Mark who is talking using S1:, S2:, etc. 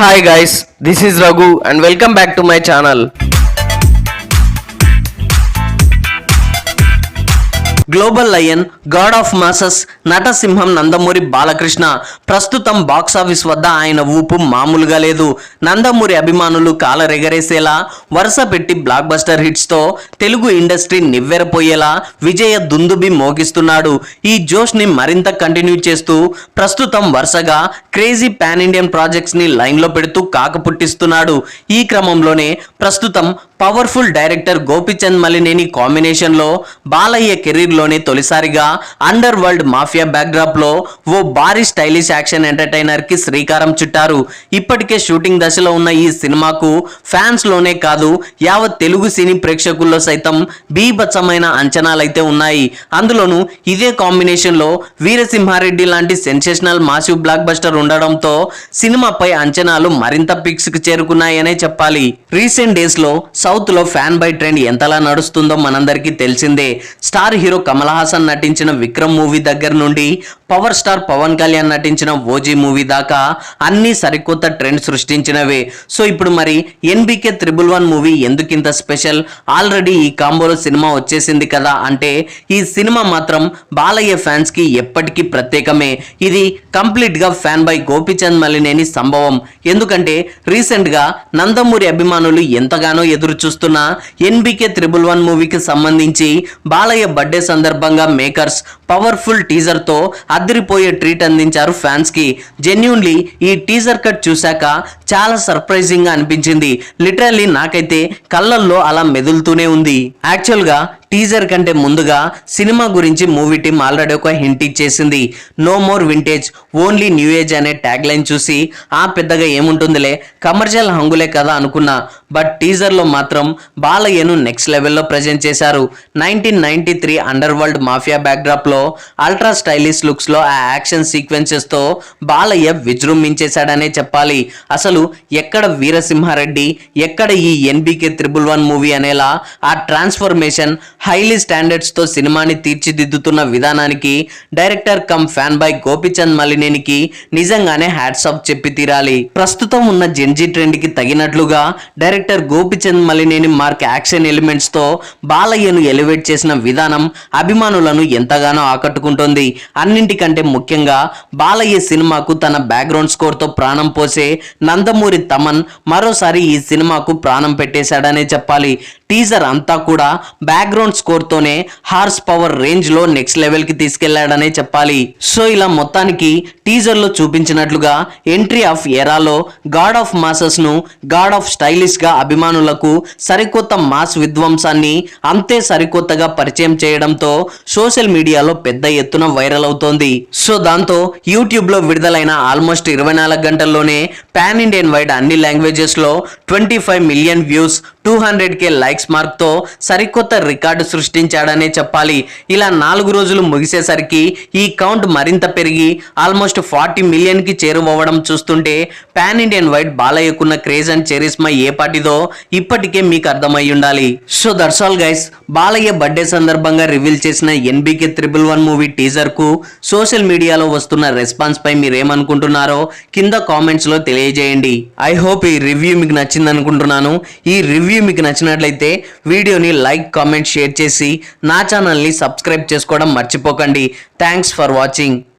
S1: Hi guys, this is Raghu and welcome back to my channel. Global lion, god of masses, నటసింహం నందమూరి బాలకృష్ణ ప్రస్తుతం box office వద్ద ఆయన ఊపు మామూలుగా లేదు. నందమూరి అభిమానులు కాలరెగరేసేలా వరుస పెట్టి బ్లాక్ బస్టర్ హిట్స్ తో తెలుగు ఇండస్ట్రీ నివ్వెరపోయేలా విజయ దుందుబి మోగిస్తున్నాడు. ఈ జోష్ ని మరింత కంటిన్యూ చేస్తూ ప్రస్తుతం వరుసగా క్రేజీ పాన్ ఇండియన్ ప్రాజెక్ట్స్ ని లైన్ లో పెడుతూ కాకపుట్టిస్తున్నాడు. ఈ క్రమంలోనే ప్రస్తుతం powerful director Gopichand Malineni combination లో బాలయ్య కెరీర్ లోనే తొలిసారిగా అండర్ వరల్డ్ మాఫియా బ్యాక్డ్రాప్ లో ఓ భారీ స్టైలిష్ యాక్షన్ ఎంటర్టైనర్ కి శ్రీకారం చుట్టారు. ఇప్పటికే షూటింగ్ దశలో ఉన్న ఈ సినిమాకు ఫ్యాన్స్ లోనే కాదు యావత్ తెలుగు సినీ ప్రేక్షకుల్లో సైతం బీభత్సమైన అంచనాలైతే ఉన్నాయి. అందులోనూ ఇదే కాంబినేషన్ లో వీరసింహారెడ్డి లాంటి సెన్సేషనల్ మాసివ్ బ్లాక్ బస్టర్ ఉండడంతో సినిమాపై అంచనాలు మరింత పిక్స్ కు చేరుకున్నాయనే చెప్పాలి. రీసెంట్ డేస్ లో సౌత్ లో ఫ్యాన్ బై ట్రెండ్ ఎంతలా నడుస్తుందో మనందరికీ తెలిసిందే. స్టార్ హీరో కమల్ హాసన్ నటించిన విక్రమ్ మూవీ దగ్గర నుండి పవర్ స్టార్ పవన్ కళ్యాణ్ నటించిన ఓజీ మూవీ దాకా అన్ని సరికొత్త ట్రెండ్ సృష్టించినవే. సో ఇప్పుడు మరి NBK 111 మూవీ ఎందుకింత స్పెషల్? ఆల్రెడీ ఈ కాంబోలో సినిమా వచ్చేసింది కదా అంటే ఈ సినిమా మాత్రం బాలయ్య ఫ్యాన్స్ కి ఎప్పటికీ ప్రత్యేకమే. ఇది కంప్లీట్ గా ఫ్యాన్ బై గోపిచంద్ మలినేని సంభవం. ఎందుకంటే రీసెంట్ గా నందమూరి అభిమానులు ఎంతగానో ఎదురు చూస్తున్న NBK 111 మూవీకి సంబంధించి బాలయ్య బర్త్డే సందర్భంగా మేకర్స్ పవర్ఫుల్ టీజర్ తో అదిరిపోయే ట్రీట్ అందించారు ఫ్యాన్స్ కి. జెన్యూన్లీ ఈ టీజర్ కట్ చూశాక చాలా సర్ప్రైజింగ్ గా అనిపించింది. లిటరల్లీ నాకైతే కళ్ళల్లో అలా మెదులుతూనే ఉంది. యాక్చువల్ గా టీజర్ కంటే ముందుగా సినిమా గురించి మూవీ టీం ఆల్రెడీ ఒక హింట్ ఇచ్చేసింది. No more vintage, only new age అనే ట్యాగ్ లైన్ చూసి పెద్దగా ఏముంటుందిలే, కమర్షియల్ హంగులే కదా అనుకున్నా. బట్ టీజర్ లో మాత్రం బాలయ్యను నెక్స్ట్ లెవెల్లో ప్రజెంట్ చేశారు. 1993 అండర్ వరల్డ్ మాఫియా బ్యాక్డ్రాప్ లో అల్ట్రా స్టైలిష్ లుక్స్ లో ఆ యాక్షన్ సీక్వెన్సెస్ తో బాలయ్య విజృంభించేశాడనే చెప్పాలి. అసలు ఎక్కడ వీరసింహారెడ్డి, ఎక్కడ ఈ NBK 111 మూవీ అనేలా ఆ ట్రాన్స్ఫర్మేషన్ హైలీ స్టాండర్డ్స్ తో సినిమాని తీర్చిదిద్దుతున్న విధానానికి director cum fan boy Gopichand మలినేనికి నిజంగానే హ్యాట్స్ ఆఫ్ చెప్పి తీరాలి. ప్రస్తుతం ఉన్న జెన్జీ ట్రెండ్ కి తగినట్లుగా director Gopichand Malineni mark action elements తో బాలయ్యను ఎలివేట్ చేసిన విధానం అభిమానులను ఎంతగానో ఆకట్టుకుంటోంది. అన్నింటికంటే ముఖ్యంగా బాలయ్య సినిమాకు తన బ్యాక్గ్రౌండ్ స్కోర్ తో ప్రాణం పోసే నందమూరి తమన్ మరోసారి ఈ సినిమాకు ప్రాణం పెట్టేశాడనే చెప్పాలి. టీజర్ అంతా కూడా బ్యాక్గ్రౌండ్ స్కోర్ తోనే హార్స్ పవర్ రేంజ్ లో నెక్స్ట్ లెవెల్ కి తీసుకెళ్లాడనే చెప్పాలి. సో ఇలా మొత్తానికి టీజర్ లో చూపించినట్లుగా ఎంట్రీ ఆఫ్ ఎరాలో గాడ్ ఆఫ్ మాసెస్ ను గాడ్ ఆఫ్ స్టైలిష్ గా అభిమానులకు సరికొత్త మాస్ విధ్వంసాన్ని అంతే సరికొత్తగా పరిచయం చేయడంతో సోషల్ మీడియాలో పెద్ద ఎత్తున వైరల్ అవుతోంది. సో దాంతో యూట్యూబ్ లో విడుదలైన ఆల్మోస్ట్ 24 గంటల్లోనే పాన్ ఇండియన్ వైడ్ అన్ని లాంగ్వేజెస్ లో 25 million views, 200K likes mark తో సరికొత్త రికార్డు సృష్టించాడనే చెప్పాలి. ఇలా 4 రోజులు ముగిసేసరికి ఈ కౌంట్ మరింత పెరిగి ఆల్మోస్ట్ 40 మిలియన్ కి చేరువవడం చూస్తుంటే పాన్ ఇండియన్ వైడ్ బాలయ్యకున్న క్రేజ్ అండ్ చెరిస్మా ఏ పాటిదో ఇప్పటికే మీకు అర్థమై ఉండాలి. So that's all guys, Balayya birthday సందర్భంగా రివీల్ చేసిన NBK 111 మూవీ టీజర్ కు సోషల్ మీడియాలో వస్తున్న రెస్పాన్స్ పై మీరేమనుకుంటున్నారో కింద కామెంట్స్ లో తెలియజేయండి. ఐ హోప్ ఈ రివ్యూ మీకు నచ్చింది అనుకుంటున్నాను. ఈ రివ్యూ మీకు నచ్చినట్లయితే వీడియోని లైక్, కామెంట్, షేర్ చేసి నా ఛానల్ని సబ్స్క్రైబ్ చేసుకోవడం మర్చిపోకండి. Thanks for watching.